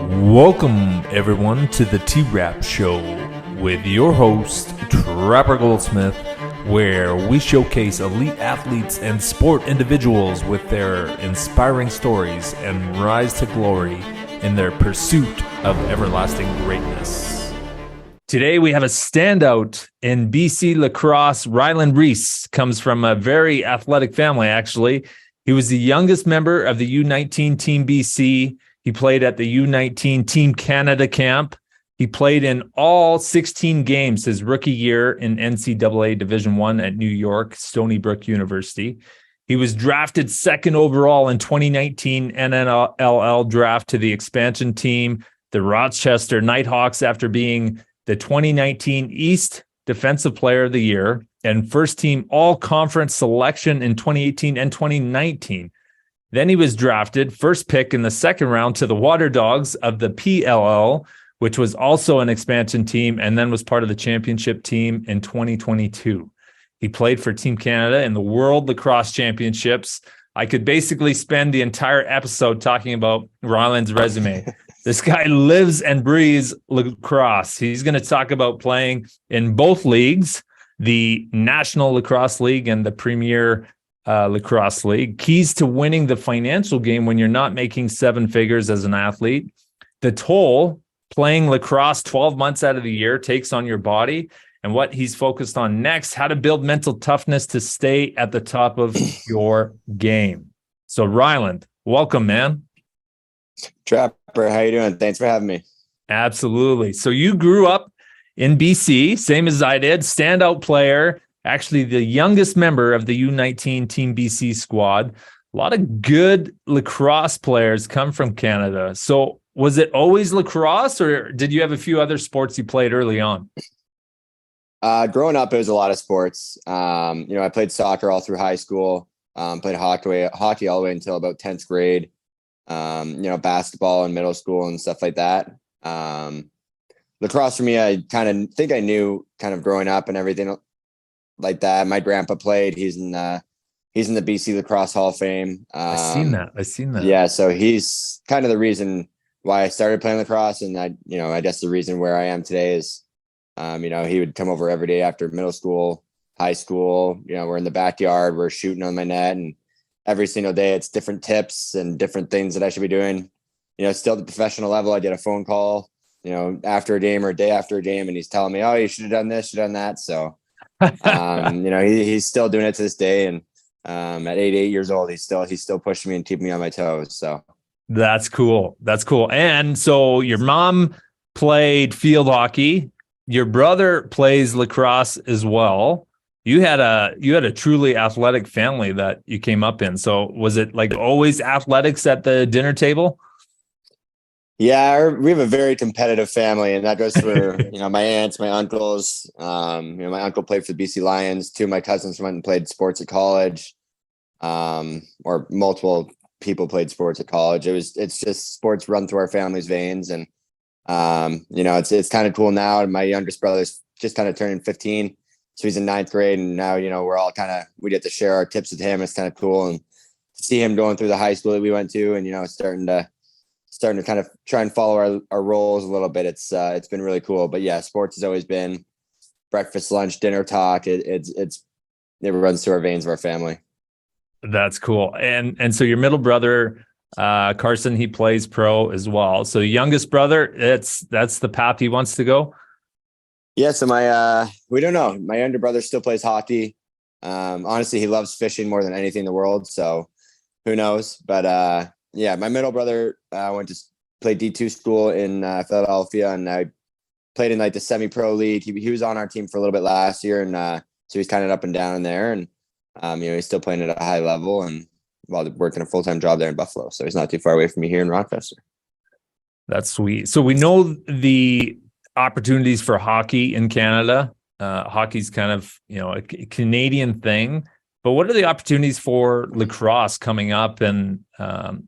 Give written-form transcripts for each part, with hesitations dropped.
Welcome, everyone, to the T-Rap Show with your host, Trapper Goldsmith, where we showcase elite athletes and sport individuals with their inspiring stories and rise to glory in their pursuit of everlasting greatness. Today, we have a standout in BC lacrosse. Ryland Rees comes from a very athletic family, actually. He was the youngest member of the U19 Team BC. He played at the U19 Team Canada Camp. He played in all 16 games his rookie year in NCAA Division I at New York, Stonybrook University. He was drafted second overall in 2019 NLL draft to the expansion team, the Rochester Knighthawks, after being the 2019 East Defensive Player of the Year and first team all-conference selection in 2018 and 2019. Then he was drafted first pick in the second round to the Waterdogs of the PLL, which was also an expansion team, and then was part of the championship team in 2022. He played for Team Canada in the World Lacrosse Championships. I could basically spend the entire episode talking about Ryland's resume. This guy lives and breathes lacrosse. He's going to talk about playing in both leagues, the National Lacrosse League and the Premier Lacrosse League, keys to winning the financial game when you're not making seven figures as an athlete, the toll playing lacrosse 12 months out of the year takes on your body, and what he's focused on next, how to build mental toughness to stay at the top of your game. So Ryland, welcome, man. Trapper, how you doing? Thanks for having me. Absolutely. So you grew up in BC, same as I did, standout player, actually the youngest member of the U19 Team BC squad. A lot of good lacrosse players come from Canada. So was it always lacrosse, or did you have a few other sports you played early on? Growing up, it was a lot of sports. I played soccer all through high school, played hockey all the way until about 10th grade, basketball in middle school and stuff like that. Lacrosse for me, I kind of think I knew kind of growing up and everything like that. My grandpa played. He's in the BC Lacrosse Hall of Fame. I seen that. Yeah, so he's kind of the reason why I started playing lacrosse, and I guess the reason where I am today is, he would come over every day after middle school, high school. We're in the backyard, we're shooting on my net, and every single day it's different tips and different things that I should be doing. Still at the professional level, I get a phone call, after a game or a day after a game, and he's telling me, "Oh, you should have done this, should have done that." So. He's still doing it to this day, and at 88 years old, he's still pushing me and keeping me on my toes. So that's cool. And so your mom played field hockey. Your brother plays lacrosse as well. You had a truly athletic family that you came up in. So was it like always athletics at the dinner table? Yeah, we have a very competitive family, and that goes for, my aunts, my uncles. My uncle played for the BC Lions. Two of my cousins went and played sports at college, or multiple people played sports at college. It's just sports run through our family's veins. And, it's kind of cool now. My youngest brother's just kind of turning 15. So he's in 9th grade, and now, we're all we get to share our tips with him. It's kind of cool. And to see him going through the high school that we went to, and, starting to kind of try and follow our roles a little bit. It's been really cool. But yeah, sports has always been breakfast, lunch, dinner talk. It runs through our veins of our family. That's cool. And so your middle brother, Carson, he plays pro as well. So youngest brother, that's the path he wants to go. Yeah. So we don't know. My younger brother still plays hockey. Honestly, he loves fishing more than anything in the world. So who knows? But, yeah, my middle brother went to play D2 school in Philadelphia, and I played in the semi-pro league. He was on our team for a little bit last year, and so he's kind of up and down in there, and he's still playing at a high level and while working a full-time job there in Buffalo. So he's not too far away from me here in Rochester. That's sweet. So we know the opportunities for hockey in Canada. Hockey's kind of a Canadian thing. But what are the opportunities for lacrosse coming up? And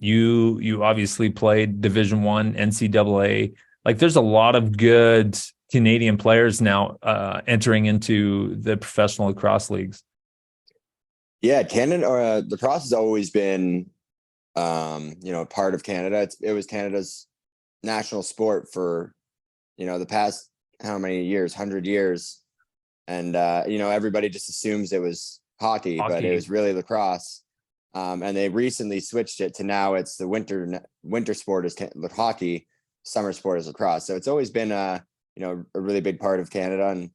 you obviously played Division I, NCAA. There's a lot of good Canadian players now entering into the professional lacrosse leagues. Yeah, Canada lacrosse has always been, part of Canada. It was Canada's national sport for, the past how many years, 100 years. And, everybody just assumes it was hockey, but it was really lacrosse. And they recently switched it to now it's the winter sport is hockey, summer sport is lacrosse. So it's always been a really big part of Canada. And,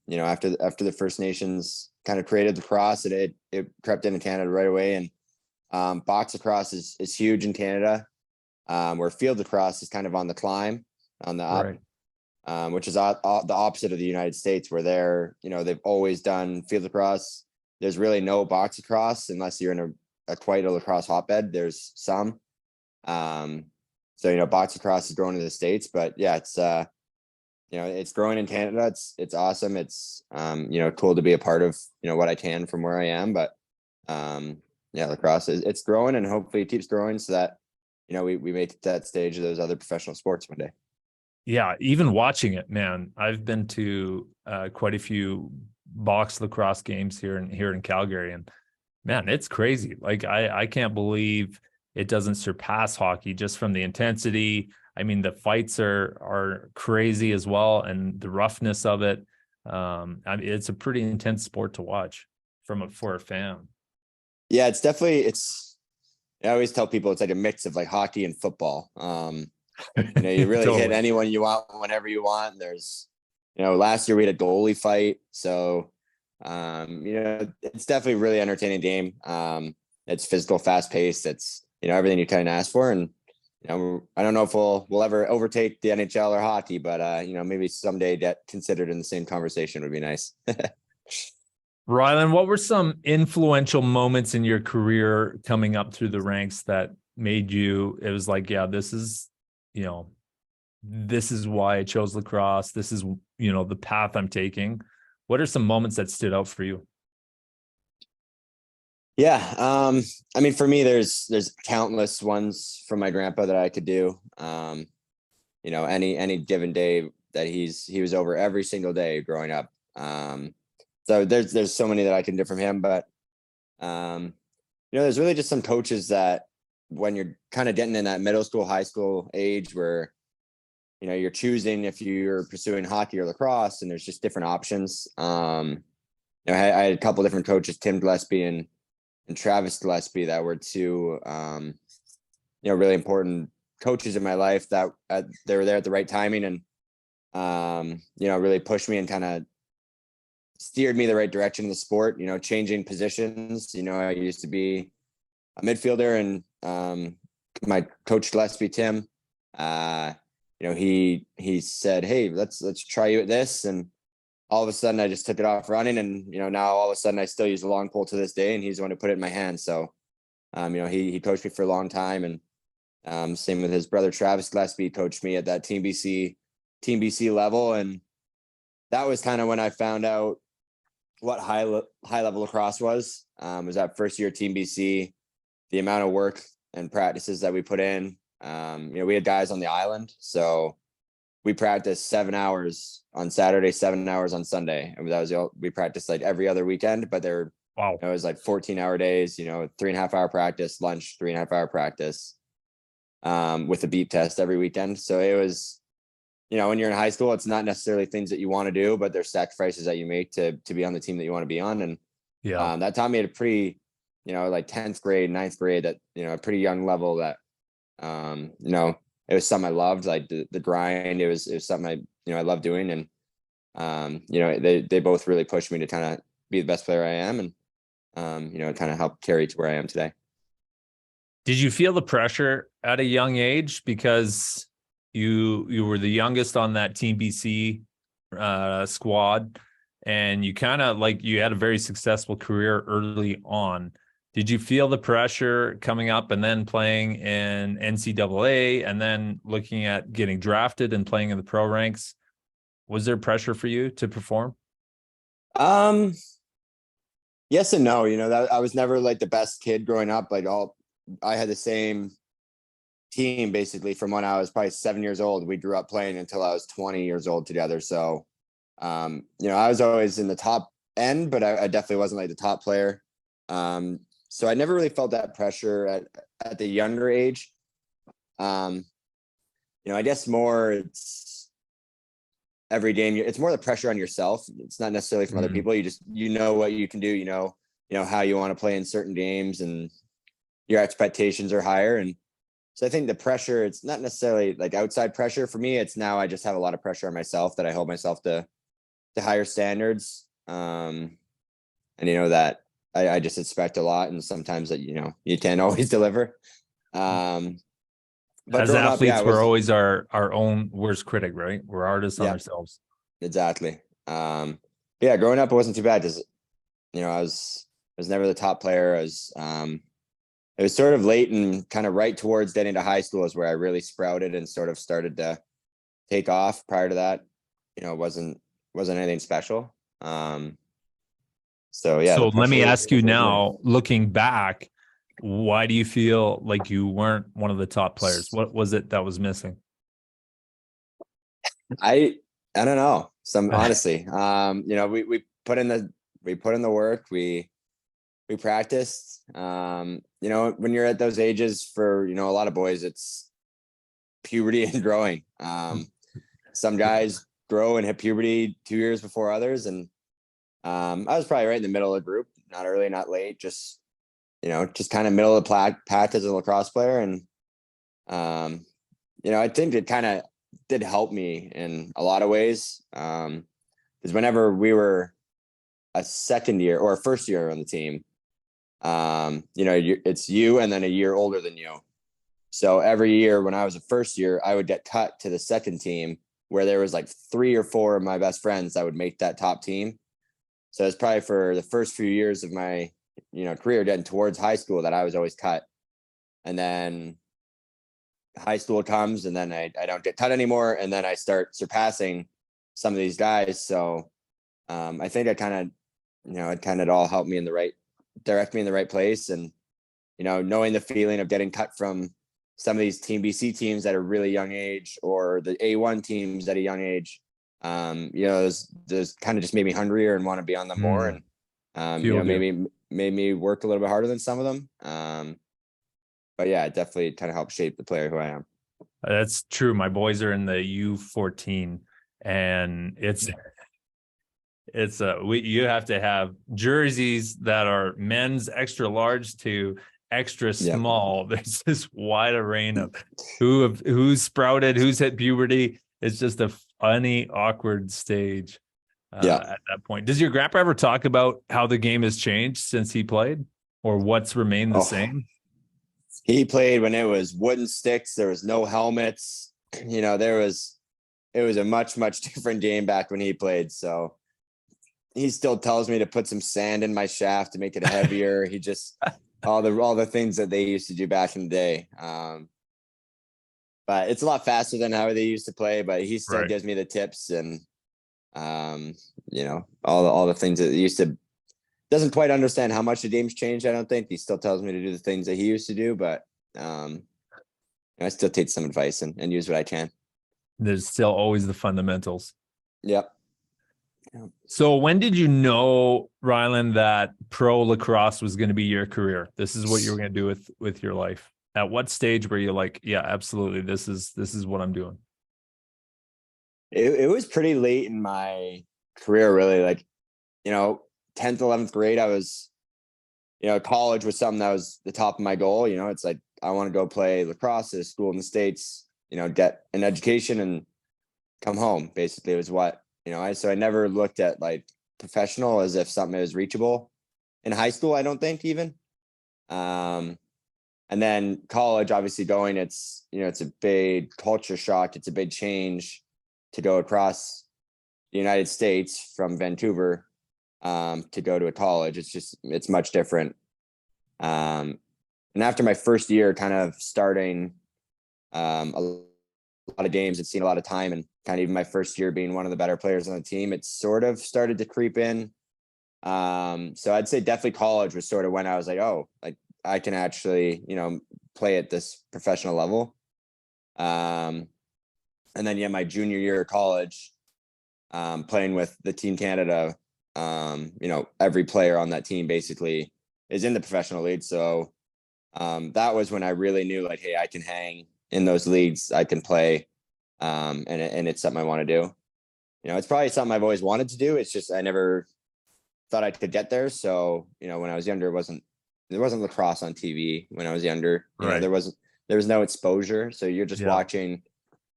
after the First Nations kind of created lacrosse, it crept into Canada right away. And box lacrosse is huge in Canada, where field lacrosse is kind of on the climb, on the up. Right. Which is the opposite of the United States, where they've always done field lacrosse. There's really no box lacrosse unless you're in quite a lacrosse hotbed. There's some. So, box lacrosse is growing in the States, but yeah, it's, it's growing in Canada. It's awesome. It's, cool to be a part of, what I can from where I am, but lacrosse it's growing, and hopefully it keeps growing so that, we make that stage of those other professional sports one day. Yeah, even watching it, man, I've been to quite a few box lacrosse games here in Calgary, and man, it's crazy. Like I can't believe it doesn't surpass hockey just from the intensity. I mean, the fights are crazy as well, and the roughness of it. It's a pretty intense sport to watch for a fan. Yeah, it's definitely I always tell people it's like a mix of like hockey and football. You really Totally. hit anyone you want whenever you want. There's, last year we had a goalie fight. So, it's definitely a really entertaining game. It's physical, fast paced. It's, everything you kind of ask for. And, I don't know if we'll ever overtake the NHL or hockey, but, maybe someday get considered in the same conversation would be nice. Ryland, what were some influential moments in your career coming up through the ranks that made it was like, yeah, this is why I chose lacrosse. This is, the path I'm taking. What are some moments that stood out for you? Yeah. I mean, for me, there's countless ones from my grandpa that I could do. Any given day that he was over every single day growing up. So there's so many that I can do from him, but, there's really just some coaches that when you're kind of getting in that middle school, high school age where, you're choosing if you're pursuing hockey or lacrosse, and there's just different options. I had a couple different coaches, Tim Gillespie and Travis Gillespie, that were two, really important coaches in my life that they were there at the right timing and, really pushed me and kind of steered me the right direction in the sport, changing positions. I used to be a midfielder, and my coach Gillespie, Tim, he said, "Hey, let's try you at this." And all of a sudden I just took it off running, and, now all of a sudden I still use a long pole to this day, and he's the one who put it in my hand. So, he coached me for a long time, and same with his brother, Travis Gillespie, coached me at that Team BC level. And that was kind of when I found out what high level lacrosse was that first year Team BC, the amount of work and practices that we put in. We had guys on the island, so we practiced 7 hours on Saturday, 7 hours on Sunday. And we practiced like every other weekend, but it was like 14-hour days, 3.5 hour practice, lunch, 3.5 hour practice, with a beep test every weekend. So it was, when you're in high school, it's not necessarily things that you want to do, but there's sacrifices that you make to be on the team that you want to be on. And that taught me at a pretty, like 10th grade, 9th grade, that, a pretty young level that, it was something I loved, like the grind. It was something I loved doing. And, they both really pushed me to kind of be the best player I am, and, kind of help carry to where I am today. Did you feel the pressure at a young age because you were the youngest on that Team BC squad, and you kind of you had a very successful career early on? Did you feel the pressure coming up and then playing in NCAA and then looking at getting drafted and playing in the pro ranks? Was there pressure for you to perform? Yes and no. That I was never like the best kid growing up. I had the same team basically from when I was probably 7 years old. We grew up playing until I was 20 years old together. So, I was always in the top end, but I definitely wasn't like the top player. So I never really felt that pressure at the younger age. I guess more it's every game. It's more the pressure on yourself. It's not necessarily from other people. You just, what you can do, how you want to play in certain games, and your expectations are higher. And so I think the pressure, it's not necessarily like outside pressure for me. It's now I just have a lot of pressure on myself that I hold myself to higher standards. And that I just expect a lot, and sometimes that, you can't always deliver. But as athletes, we're always our own worst critic, right? We're artists on ourselves. Exactly. Growing up, it wasn't too bad because, I was never the top player. It was sort of late and kind of right towards getting to high school is where I really sprouted and sort of started to take off. Prior to that, it wasn't anything special. So let me ask you now, looking back, why do you feel like you weren't one of the top players? What was it that was missing? I don't know. Honestly, we put in the work. We practiced. When you're at those ages for, a lot of boys, it's puberty and growing. Some guys grow and hit puberty 2 years before others. And I was probably right in the middle of the group, not early, not late, just kind of middle of the path as a lacrosse player. And, I think it kind of did help me in a lot of ways. Because whenever we were a second year or a first year on the team, it's you and then a year older than you. So every year when I was a first year, I would get cut to the second team where there was like 3 or 4 of my best friends that would make that top team. So it's probably for the first few years of my, career getting towards high school that I was always cut. And then high school comes and then I don't get cut anymore. And then I start surpassing some of these guys. So I think it kind of all helped me direct me in the right place. And, knowing the feeling of getting cut from some of these Team BC teams at a really young age, or the A1 teams at a young age, those kind of just made me hungrier and want to be on them more. And, maybe made me work a little bit harder than some of them. But yeah, it definitely kind of helped shape the player who I am. That's true. My boys are in the U14, and you have to have jerseys that are men's extra large to extra small. Yep. There's this wide array of who's sprouted, who's hit puberty. It's just a funny, awkward stage at that point. Does your grandpa ever talk about how the game has changed since he played, or what's remained the same? He played when it was wooden sticks. There was no helmets. It was a much, much different game back when he played. So he still tells me to put some sand in my shaft to make it heavier. He just, all the things that they used to do back in the day. But it's a lot faster than how they used to play, but he still gives me the tips and, all the things that he used to. Doesn't quite understand how much the game's changed. I don't think he still tells me to do the things that he used to do, but I still take some advice and use what I can. There's still always the fundamentals. Yep. So when did you know, Ryland, that pro lacrosse was going to be your career? This is what you were going to do with your life. At what stage were you like, yeah, absolutely, this is what I'm doing? It was pretty late in my career, really. Like, 10th, 11th grade, I was, college was something that was the top of my goal. It's like, I want to go play lacrosse at a school in the States, get an education and come home. Basically, it was what, so I never looked at like professional as if something was reachable in high school. I don't think even. And then college, obviously going, it's a big culture shock. It's a big change to go across the United States from Vancouver to go to a college. It's much different. And after my first year, kind of starting a lot of games and seeing a lot of time, and kind of even my first year being one of the better players on the team, it sort of started to creep in. So I'd say definitely college was sort of when I was like, oh, like I can actually, play at this professional level. And then, my junior year of college, playing with the Team Canada, every player on that team basically is in the professional league. So that was when I really knew like, hey, I can hang in those leagues. I can play And it's something I want to do. It's probably something I've always wanted to do. It's just I never thought I could get there. So when I was younger, there wasn't lacrosse on TV when I was younger. Right. There was no exposure. So you're just watching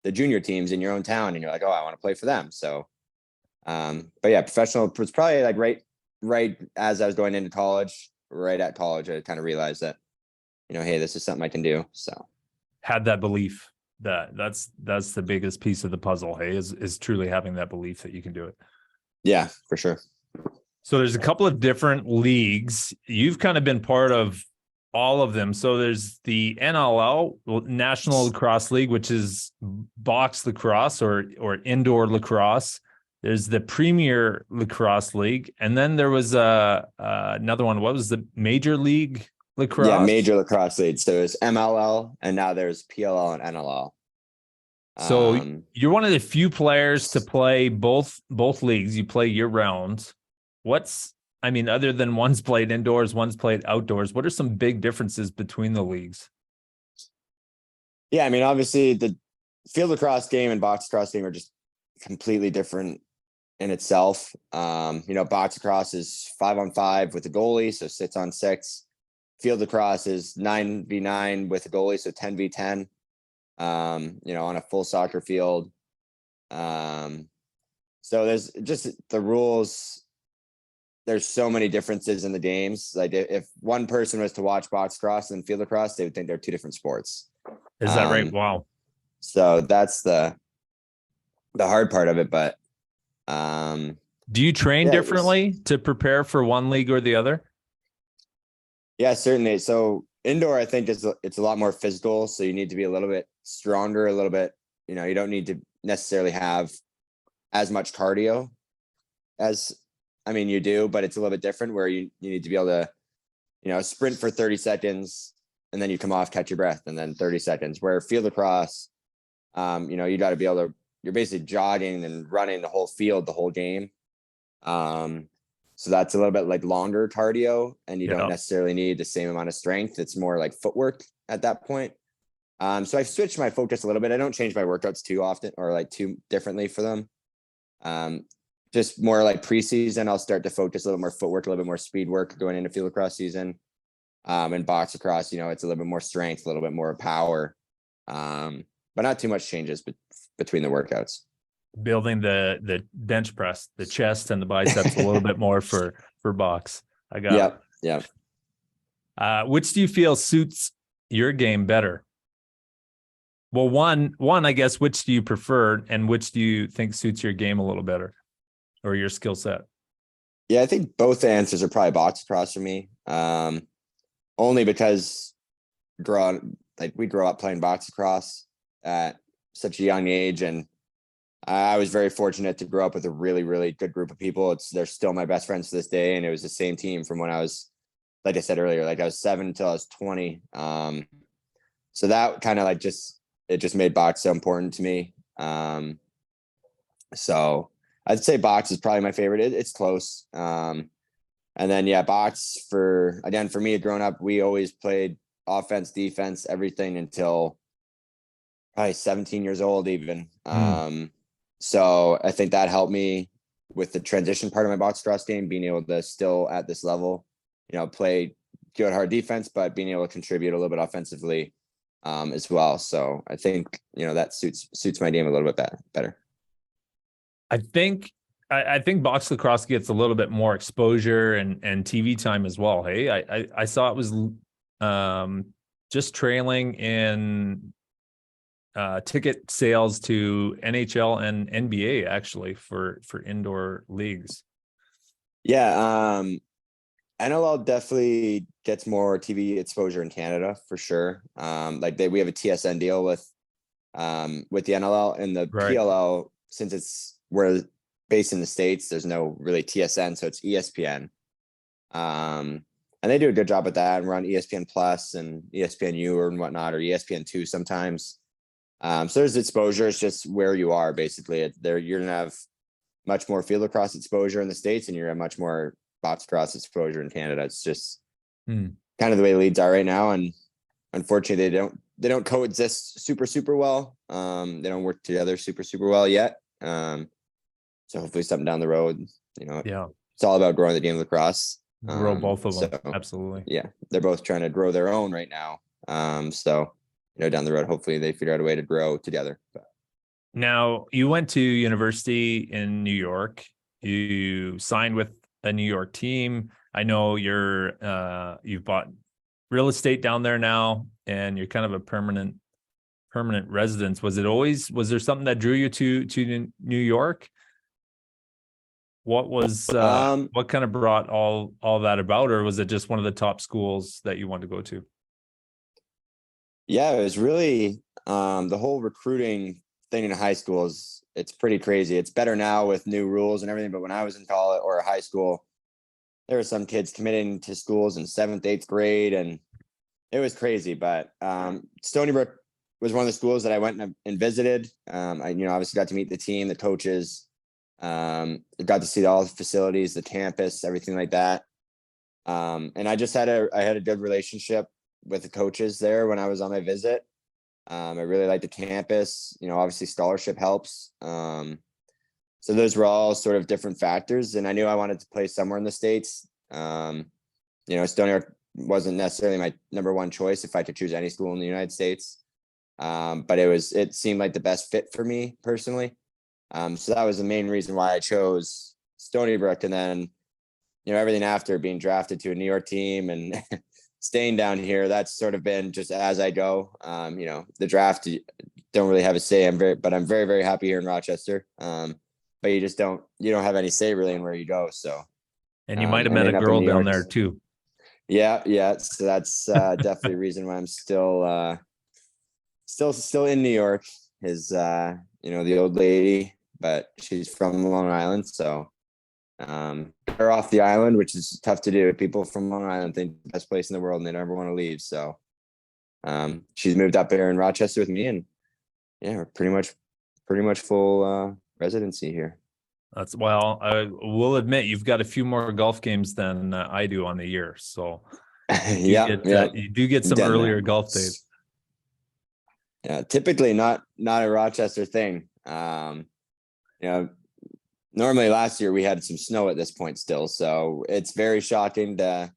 the junior teams in your own town, and you're like, oh, I want to play for them. So, but yeah, professional was probably like right as I was going into college. Right at college, I kind of realized that, hey, this is something I can do. So, had that belief that's the biggest piece of the puzzle. Hey, is truly having that belief that you can do it. Yeah, for sure. So there's a couple of different leagues. You've kind of been part of all of them. So there's the NLL, National Lacrosse League, which is box lacrosse or indoor lacrosse. There's the Premier Lacrosse League, and then there was another one. What was the Major League Lacrosse? Yeah, Major Lacrosse League. So it's MLL, and now there's PLL and NLL. So you're one of the few players to play both leagues. You play year round. Other than one's played indoors, one's played outdoors, what are some big differences between the leagues? Yeah, obviously the field lacrosse game and box lacrosse game are just completely different in itself. Box lacrosse is 5-on-5 with a goalie, so 6-on-6. Field lacrosse is 9v9 with a goalie, so 10v10. On a full soccer field. So there's just the rules. There's so many differences in the games. Like if one person was to watch box lacrosse and field lacrosse, they would think they're two different sports. Is that right? Wow. So that's the hard part of it. But do you train differently to prepare for one league or the other? Yeah, certainly. So indoor, I think it's a lot more physical. So you need to be a little bit stronger, a little bit, you don't need to necessarily have as much cardio as, you do, but it's a little bit different where you need to be able to, sprint for 30 seconds and then you come off, catch your breath, and then 30 seconds. Where field lacrosse, you got to be able to, you're basically jogging and running the whole field, the whole game. So that's a little bit like longer cardio, and you don't necessarily need the same amount of strength. It's more like footwork at that point. So I've switched my focus a little bit. I don't change my workouts too often or like too differently for them. Just more like preseason, I'll start to focus a little more footwork, a little bit more speed work going into field lacrosse season. And box lacrosse, it's a little bit more strength, a little bit more power. But not too much changes between the workouts. Building the bench press, the chest and the biceps a little bit more for box. I got it. Yeah. Which do you feel suits your game better? Well, one, I guess, which do you prefer, and which do you think suits your game a little better, or your skill set? Yeah, I think both the answers are probably box lacrosse for me. Only because we grow up playing box lacrosse at such a young age, and I was very fortunate to grow up with a really, really good group of people. They're still my best friends to this day, and it was the same team from when I was, like I said earlier, like I was 7 until I was 20. So that kind of it just made box so important to me. So I'd say box is probably my favorite. It's close. And then box for me growing up, we always played offense, defense, everything until probably 17 years old even. So I think that helped me with the transition part of my box lacrosse game, being able to still at this level, play good hard defense, but being able to contribute a little bit offensively as well. So I think, that suits my game a little bit better. I think box lacrosse gets a little bit more exposure and TV time as well. Hey, I saw it was just trailing in ticket sales to NHL and NBA actually for indoor leagues. Yeah. NLL definitely gets more TV exposure in Canada for sure. We have a TSN deal with the NLL, and the PLL, since we're based in the States, there's no really TSN, so it's ESPN. And they do a good job at that, and we're on ESPN Plus and ESPNU and whatnot, or ESPN2 sometimes. So there's exposure. It's just where you are basically. You're gonna have much more field lacrosse exposure in the States, and you're gonna have much more box lacrosse exposure in Canada. It's just kind of the way the leagues are right now. And unfortunately they don't coexist super well. They don't work together super well yet. So hopefully something down the road, Yeah. it's all about growing the game of lacrosse. Grow both of them. So Absolutely. yeah, they're both trying to grow their own right now. So down the road, hopefully they figure out a way to grow together. But. Now, you went to university in New York. You signed with a New York team. I know you've bought real estate down there now, and you're kind of a permanent residence. Was there something that drew you to New York? What kind of brought all that about, or was it just one of the top schools that you wanted to go to? Yeah, it was really the whole recruiting thing in high school it's pretty crazy. It's better now with new rules and everything, but when I was in college or high school, there were some kids committing to schools in 7th, 8th grade, and it was crazy. But Stonybrook was one of the schools that I went and visited. I obviously got to meet the team, the coaches, got to see all the facilities, the campus, everything like that. And I just had a good relationship with the coaches there when I was on my visit. I really liked the campus, obviously scholarship helps. So those were all sort of different factors, and I knew I wanted to play somewhere in the States. Stony Brook wasn't necessarily my number one choice if I could choose any school in the United States. But it seemed like the best fit for me personally. So that was the main reason why I chose Stony Brook. And then, everything after being drafted to a New York team and staying down here, that's sort of been just as I go. The draft, don't really have a say. I'm very, very happy here in Rochester. But you don't have any say really in where you go. So, and you might have met a girl down there too. Yeah. So that's definitely a reason why I'm still in New York is, the old lady, but she's from Long Island. So, they're off the island, which is tough to do. People from Long Island think the best place in the world and they never want to leave. So, she's moved up here in Rochester with me, and yeah, we're pretty much full, residency here. I will admit you've got a few more golf games than I do on the year. So you do get some earlier golf days. Yeah, typically not a Rochester thing. Normally last year we had some snow at this point still, so it's very shocking to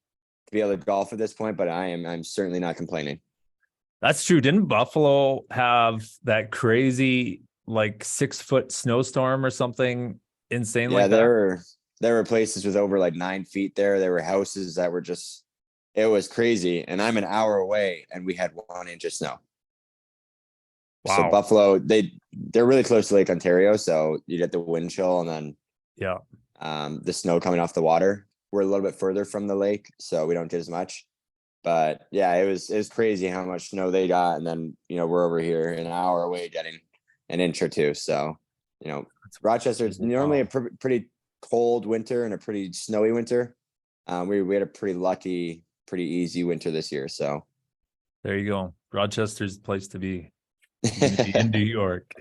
be able to golf at this point, but I'm certainly not complaining. That's true. Didn't Buffalo have that crazy 6-foot snowstorm or something insane like that? Yeah, there were places with over 9 feet there. There were houses that were it was crazy. And I'm an hour away and we had 1 inch of snow. Wow. So Buffalo, they're really close to Lake Ontario. So you get the wind chill and then the snow coming off the water. We're a little bit further from the lake, so we don't get as much. But yeah, it was crazy how much snow they got. And then, we're over here an hour away getting an inch or two. So, Rochester is normally a pretty cold winter and a pretty snowy winter. We had a pretty easy winter this year. So there you go. Rochester's the place to be in New York.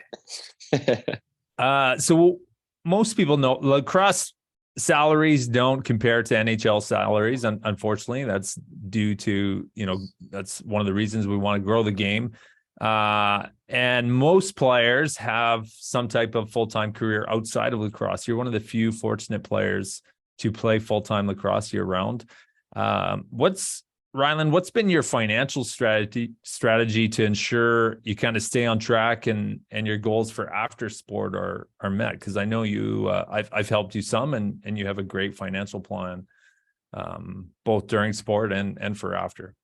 So most people know lacrosse salaries don't compare to NHL salaries. Unfortunately, that's due to, that's one of the reasons we want to grow the game. And most players have some type of full-time career outside of lacrosse. You're one of the few fortunate players to play full-time lacrosse year round. Ryland, what's been your financial strategy to ensure you kind of stay on track and your goals for after sport are met? Because I know I've helped you some, and you have a great financial plan, both during sport and for after.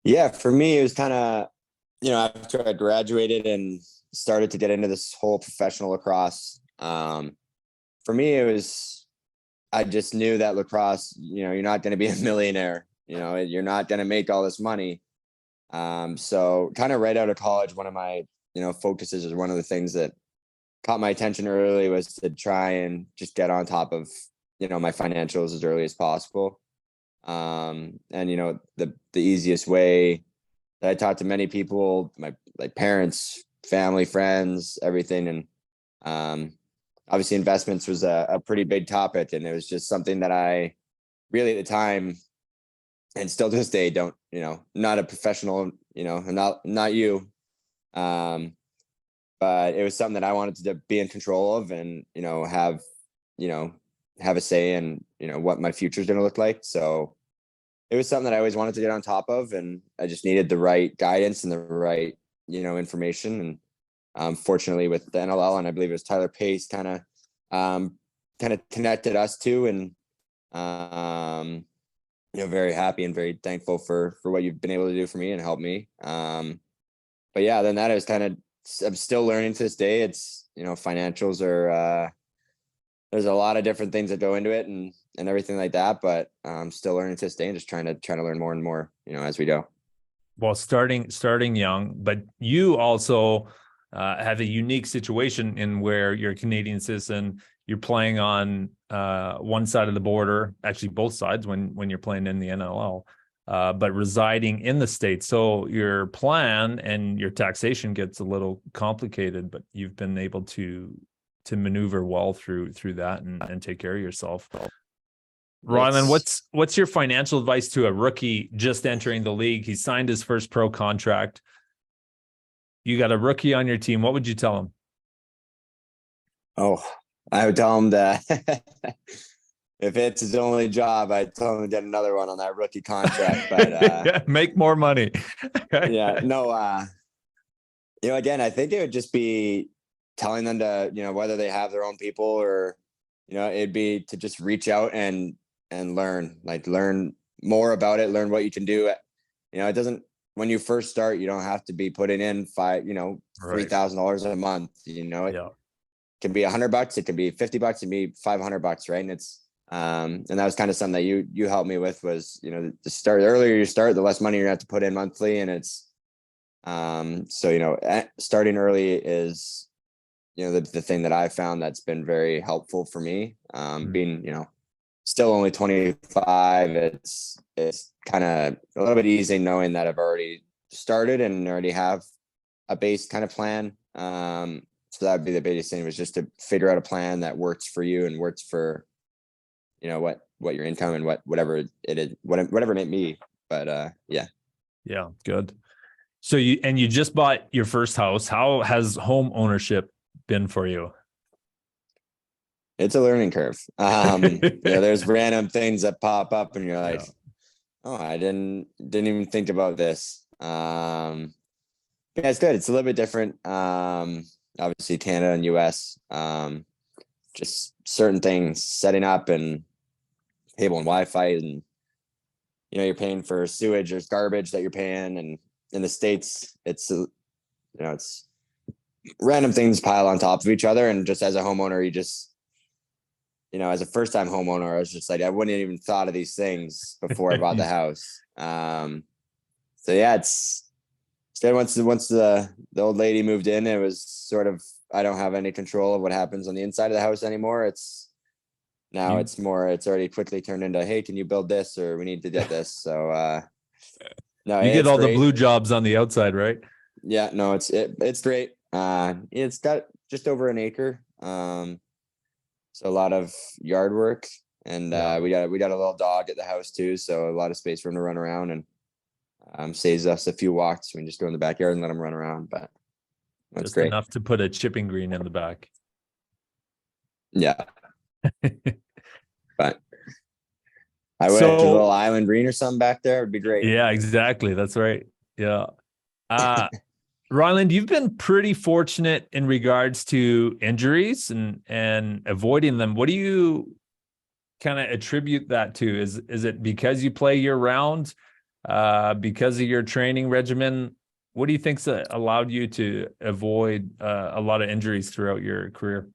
Yeah, for me, it was kind of, after I graduated and started to get into this whole professional lacrosse, for me, I just knew that lacrosse, you're not going to be a millionaire, you're not going to make all this money. So kind of right out of college, one of my, focuses is one of the things that caught my attention early was to try and just get on top of, my financials as early as possible. And the easiest way that I talked to many people, my parents, family, friends, everything. And obviously investments was a pretty big topic, and it was just something that I really at the time and still to this day don't, not a professional, not you. But it was something that I wanted to be in control of and, have a say in, what my future is going to look like. So it was something that I always wanted to get on top of, and I just needed the right guidance and the right, information. And fortunately with the NLL, and I believe it was Tyler Pace kind of connected us two, and, very happy and very thankful for what you've been able to do for me and help me. But yeah, then that is I'm still learning to this day. It's, financials are, there's a lot of different things that go into it and everything like that, but I'm still learning to this day and just trying to learn more and more, as we go. Well, starting young, but you also have a unique situation in where you're a Canadian citizen, you're playing on one side of the border, actually both sides when you're playing in the NLL, but residing in the States. So your plan and your taxation gets a little complicated, but you've been able to maneuver well through that and take care of yourself. Ryland, what's your financial advice to a rookie just entering the league? He signed his first pro contract. You got a rookie on your team. What would you tell him? Oh, I would tell him that if it's his only job, I'd tell him to get another one on that rookie contract. But make more money. Yeah, no. Again, I think it would just be telling them to, whether they have their own people or, it'd be to just reach out and learn more about it, learn what you can do. It doesn't, when you first start, you don't have to be putting in $3,000 a month. It can be $100, it can be $50, it can be $500, right? And it's and that was kind of something that you helped me with was, the earlier you start, the less money you have to put in monthly. And it's so starting early is the thing that I found that's been very helpful for me. Being still only 25, it's kind of a little bit easy knowing that I've already started and already have a base kind of plan. So that'd be the biggest thing, was just to figure out a plan that works for you and works for what your income and whatever it is, whatever it may be. But yeah, good. So you just bought your first house. How has home ownership been for you? It's a learning curve. There's random things that pop up and you're like, oh, I didn't even think about this. Yeah, it's good. It's a little bit different. Obviously Canada and US, just certain things, setting up and cable and Wi-Fi, and you're paying for sewage, there's garbage that you're paying, and in the States it's it's random things pile on top of each other. And just as a homeowner, you just as a first time homeowner, I was just like, I wouldn't have even thought of these things before I bought the house. So yeah, it's good. Once the old lady moved in, it was sort of, I don't have any control of what happens on the inside of the house anymore. It's already quickly turned into, hey, can you build this, or we need to get this. So no, you get all great. The blue jobs on the outside, right? Yeah, no, it's great. It's got just over an acre. So a lot of yard work, and we got a little dog at the house too. So a lot of space for him to run around, and saves us a few walks. We can just go in the backyard and let him run around. But that's just great. Enough to put a chipping green in the back. Yeah. But I wish a little island green or something back there would be great. Yeah, exactly. That's right. Yeah. Ryland, you've been pretty fortunate in regards to injuries and avoiding them. What do you kind of attribute that to? Is it because you play year round, because of your training regimen? What do you think's allowed you to avoid a lot of injuries throughout your career?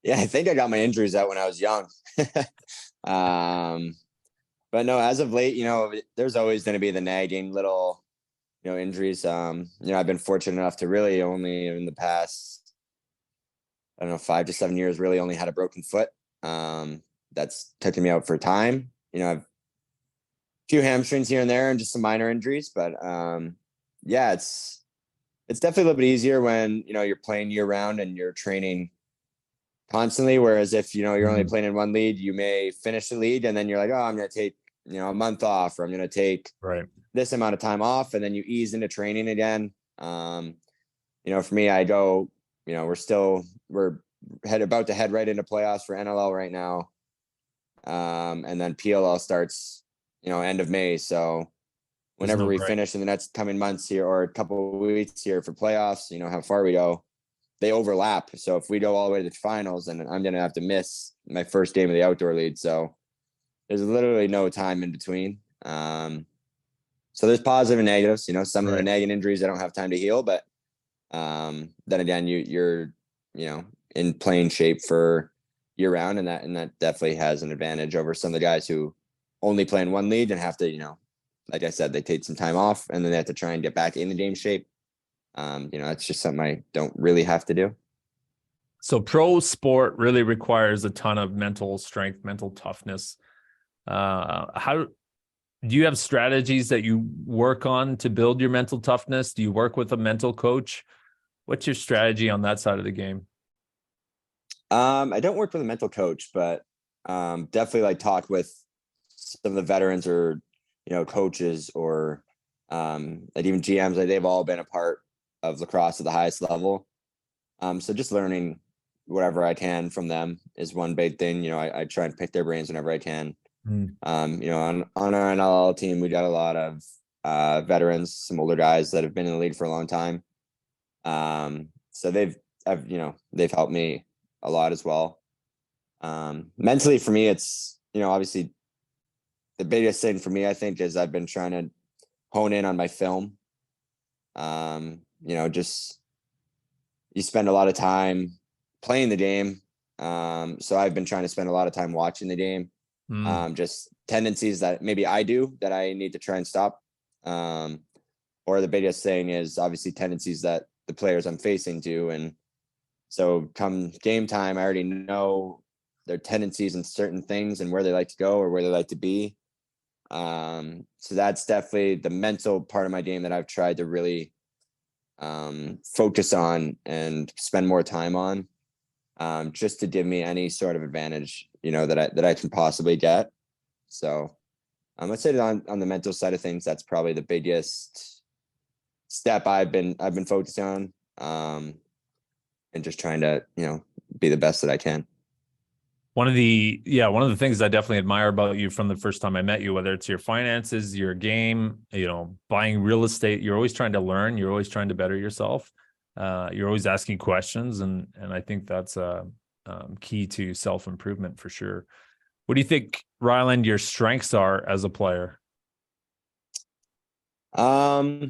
Yeah, I think I got my injuries out when I was young. But no, as of late, there's always going to be the nagging little, injuries. I've been fortunate enough to really only in the past, 5 to 7 years, really only had a broken foot. That's taken me out for time. I've a few hamstrings here and there and just some minor injuries, but yeah, it's definitely a little bit easier when, you're playing year round and you're training constantly. Whereas if, you're only playing in one league, you may finish the league and then you're like, oh, I'm going to take a month off, or I'm going to take Right. this amount of time off, and then you ease into training again. For me, I go, we're about to head right into playoffs for NLL right now. And then PLL starts, end of May. So whenever we finish in the next coming months here, or a couple of weeks here for playoffs, how far we go, they overlap. So if we go all the way to the finals, then I'm going to have to miss my first game of the outdoor league. So there's literally no time in between. So there's positive and negatives, some of the nagging injuries I don't have time to heal, but then again, you're in playing shape for year round, and that definitely has an advantage over some of the guys who only play in one league and have to, like I said, they take some time off and then they have to try and get back into game shape. That's just something I don't really have to do. So pro sport really requires a ton of mental strength, mental toughness. How do you have strategies that you work on to build your mental toughness? Do you work with a mental coach? What's your strategy on that side of the game? I don't work with a mental coach, but definitely talk with some of the veterans or coaches or even GMs. They've all been a part of lacrosse at the highest level. So just learning whatever I can from them is one big thing. I try and pick their brains whenever I can. On our NLL team, we got a lot of veterans, some older guys that have been in the league for a long time. So they've helped me a lot as well. Mentally for me, it's, obviously the biggest thing for me, I think, is I've been trying to hone in on my film. Just you spend a lot of time playing the game. So I've been trying to spend a lot of time watching the game. Just tendencies that maybe I do that I need to try and stop. Or the biggest thing is obviously tendencies that the players I'm facing do. And so come game time, I already know their tendencies in certain things and where they like to go or where they like to be. So that's definitely the mental part of my game that I've tried to really focus on and spend more time on, just to give me any sort of advantage, that I can possibly get. So I'd say that on the mental side of things, that's probably the biggest step I've been focused on, and just trying to, be the best that I can. One of the things I definitely admire about you from the first time I met you, whether it's your finances, your game, buying real estate, you're always trying to learn, you're always trying to better yourself. You're always asking questions. And I think that's key to self-improvement for sure. What do you think, Ryland, your strengths are as a player? I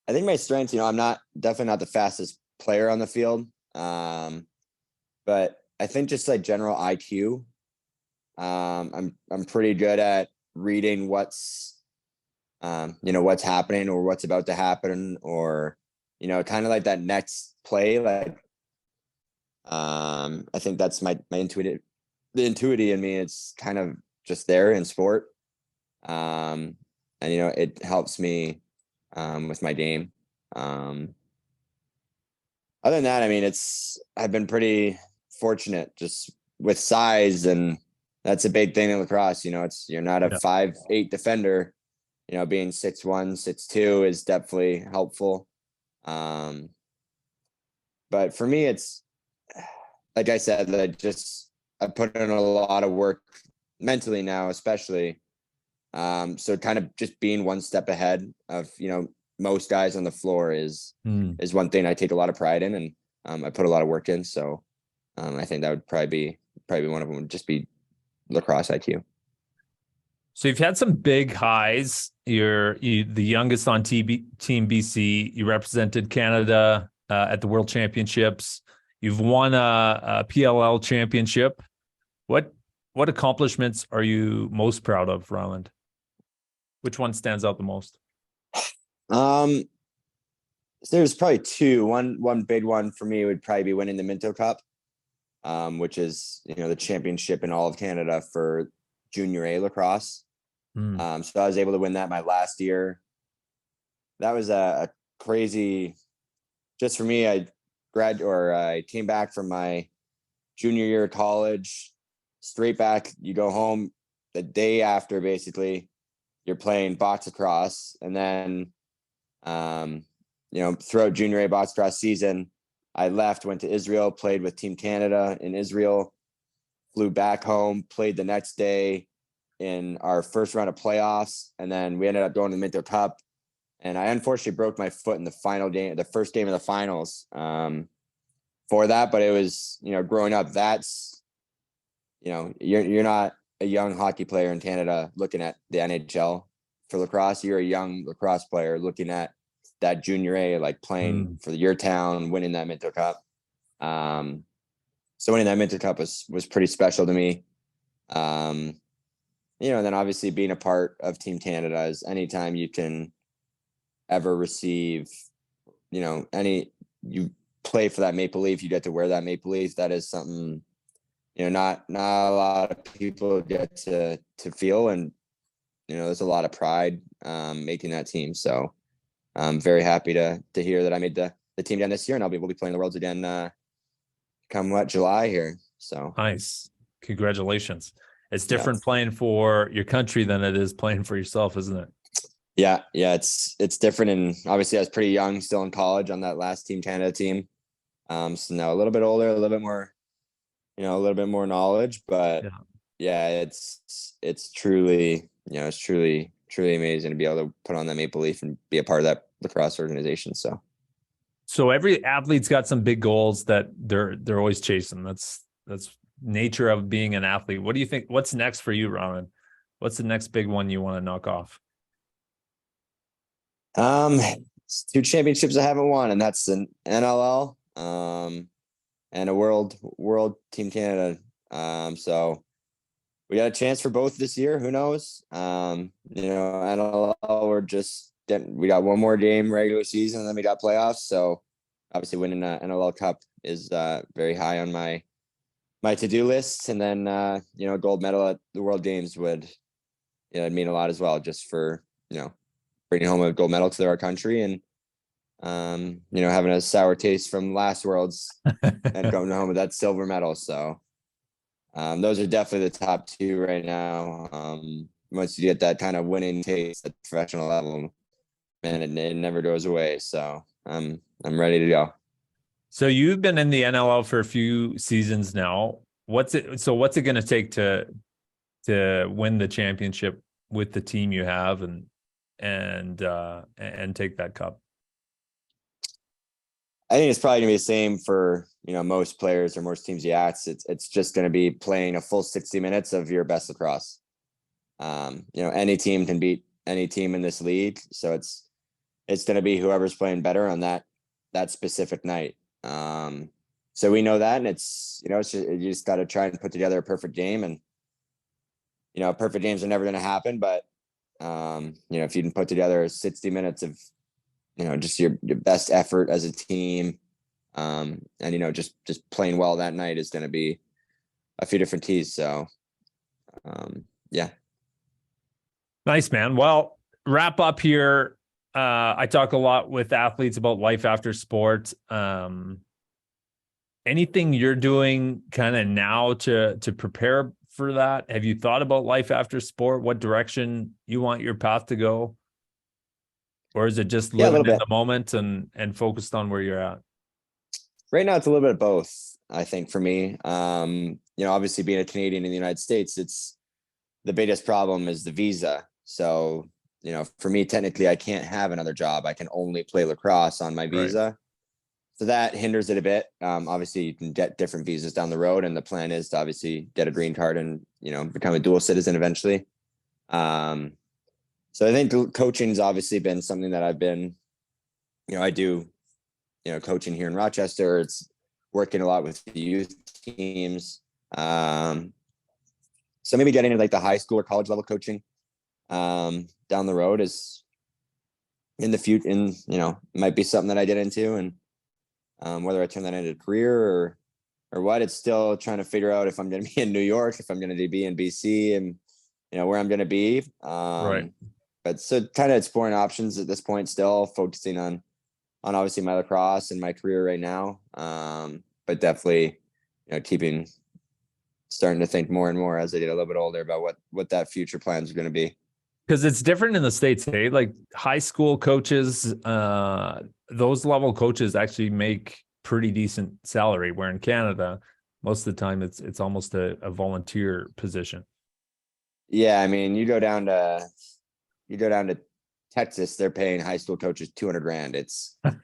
think my strengths, I'm definitely not the fastest player on the field. But I think just general IQ, I'm pretty good at reading what's happening or what's about to happen, or, kind of like that next play. I think that's the intuitive in me. It's kind of just there in sport. And, it helps me, with my game. Other than that, I've been pretty fortunate just with size, and that's a big thing in lacrosse. You're not a 5'8" defender, being 6'1", 6'2" is definitely helpful. But for me, it's like I said, I put in a lot of work mentally now, especially. So kind of just being one step ahead of, most guys on the floor is one thing I take a lot of pride in, and I put a lot of work in. So I think that would probably be one of them, would just be lacrosse IQ. So you've had some big highs. You're the youngest on Team BC. You represented Canada at the World Championships. You've won a PLL championship. What accomplishments are you most proud of, Ryland? Which one stands out the most? There's probably two. One big one for me would probably be winning the Minto Cup, which is, the championship in all of Canada for junior A lacrosse. So I was able to win that my last year. That was a crazy, just for me. I came back from my junior year of college, straight back. You go home, the day after, basically, you're playing box lacrosse, and then, throughout junior A box lacrosse season, I left, went to Israel, played with Team Canada in Israel, flew back home, played the next day in our first round of playoffs, and then we ended up going to the Minto Cup. And I unfortunately broke my foot in the final game, the first game of the finals, for that. But it was, growing up, that's, you're not a young hockey player in Canada looking at the NHL for lacrosse. You're a young lacrosse player looking at that junior A, like playing for your town, winning that Minto Cup. So winning that Minto Cup was pretty special to me. And then obviously being a part of Team Canada is anytime you can ever receive, you play for that maple leaf, you get to wear that maple leaf. That is something, not a lot of people get to feel. And, there's a lot of pride making that team. So I'm very happy to hear that I made the team again this year, and we'll be playing the Worlds again come July here. So nice. Congratulations. It's different playing for your country than it is playing for yourself, isn't it? Yeah, it's different. And obviously I was pretty young, still in college on that last Team Canada team. So now a little bit older, a little bit more, a little bit more knowledge, but it's truly, it's truly amazing to be able to put on that maple leaf and be a part of that lacrosse organization. So every athlete's got some big goals that they're always chasing. That's nature of being an athlete. What do you think? What's next for you, Ryland? What's the next big one you want to knock off? 2 championships I haven't won, and that's an NLL and a World Team Canada. So we got a chance for both this year. Who knows? NLL, we got one more game regular season, and then we got playoffs. So obviously winning an NLL Cup is very high on my to-do list. And then gold medal at the World Games would it'd mean a lot as well, just for bringing home a gold medal to our country, and having a sour taste from last Worlds and going home with that silver medal. So those are definitely the top 2 right now. Once you get that kind of winning taste at the professional level, man, it never goes away. So I'm ready to go. So you've been in the NLL for a few seasons now. What's it going to take to win the championship with the team you have and take that cup? I think it's probably gonna be the same for most players or most teams. Yeah, it's just gonna be playing a full 60 minutes of your best lacrosse. Any team can beat any team in this league, so it's gonna be whoever's playing better on that specific night. So we know that, and you just got to try and put together a perfect game. And perfect games are never going to happen, but if you can put together 60 minutes of just your best effort as a team, and just playing well that night is going to be a few different keys. So yeah. Nice, man. Well, wrap up here. I talk a lot with athletes about life after sport. Anything you're doing kind of now to prepare for that? Have you thought about life after sport? What direction you want your path to go? Or is it just living in the moment and focused on where you're at? Right now, it's a little bit of both, I think, for me. Obviously being a Canadian in the United States, it's the biggest problem is the visa. So, for me, technically, I can't have another job. I can only play lacrosse on my visa. Right. So that hinders it a bit. Obviously, you can get different visas down the road, and the plan is to obviously get a green card and, become a dual citizen eventually. So I think coaching has obviously been something that I've been, I do, coaching here in Rochester. It's working a lot with the youth teams. So maybe getting into like the high school or college level coaching down the road is in the future, might be something that I get into, and whether I turn that into a career or what, it's still trying to figure out if I'm going to be in New York, if I'm going to be in BC, and where I'm going to be. Right. But so kind of exploring options at this point, still focusing on obviously my lacrosse and my career right now. But definitely, keeping starting to think more and more as I get a little bit older about what that future plans are going to be. Because it's different in the States, hey? Like high school coaches, those level coaches actually make pretty decent salary, where in Canada, most of the time it's almost a volunteer position. Yeah, I mean, you go down to Texas, they're paying high school coaches $200,000.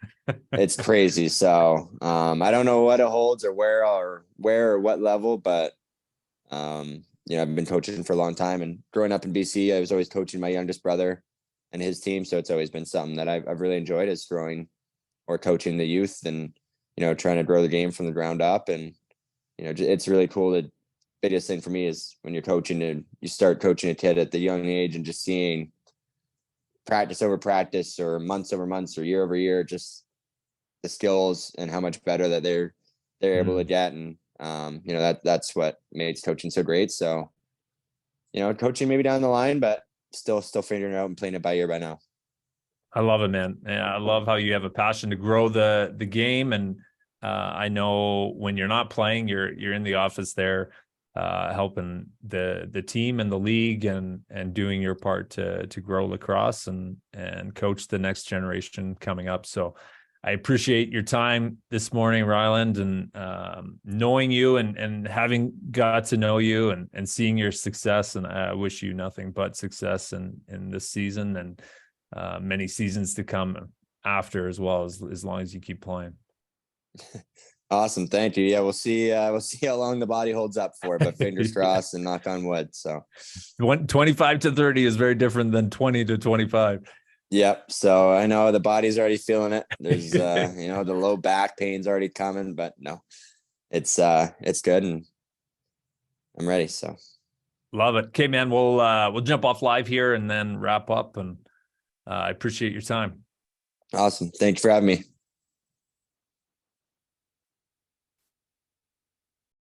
It's crazy. So I don't know what it holds or where or what level, but I've been coaching for a long time, and growing up in BC, I was always coaching my youngest brother and his team. So it's always been something that I've really enjoyed, is throwing or coaching the youth and, trying to grow the game from the ground up. And, it's really cool. The biggest thing for me is when you're coaching and you start coaching a kid at the young age and just seeing practice over practice or months over months or year over year, just the skills and how much better that they're able to get. And, that's what makes coaching so great. So, coaching maybe down the line, but still figuring it out and playing it by ear by now. I love it, man. Yeah, I love how you have a passion to grow the game. And I know when you're not playing, you're in the office there, helping the team and the league and doing your part to grow lacrosse and coach the next generation coming up. So I appreciate your time this morning, Ryland, and knowing you and having got to know you and seeing your success. And I wish you nothing but success in this season and many seasons to come after, as well, as long as you keep playing. Awesome. Thank you. Yeah, we'll see how long the body holds up for, but fingers crossed and knock on wood. So 25 to 30 is very different than 20 to 25. Yep. So I know the body's already feeling it. There's the low back pain's already coming, but no, it's good and I'm ready. So love it. Okay, man, we'll jump off live here and then wrap up, and I appreciate your time. Awesome. Thank you for having me.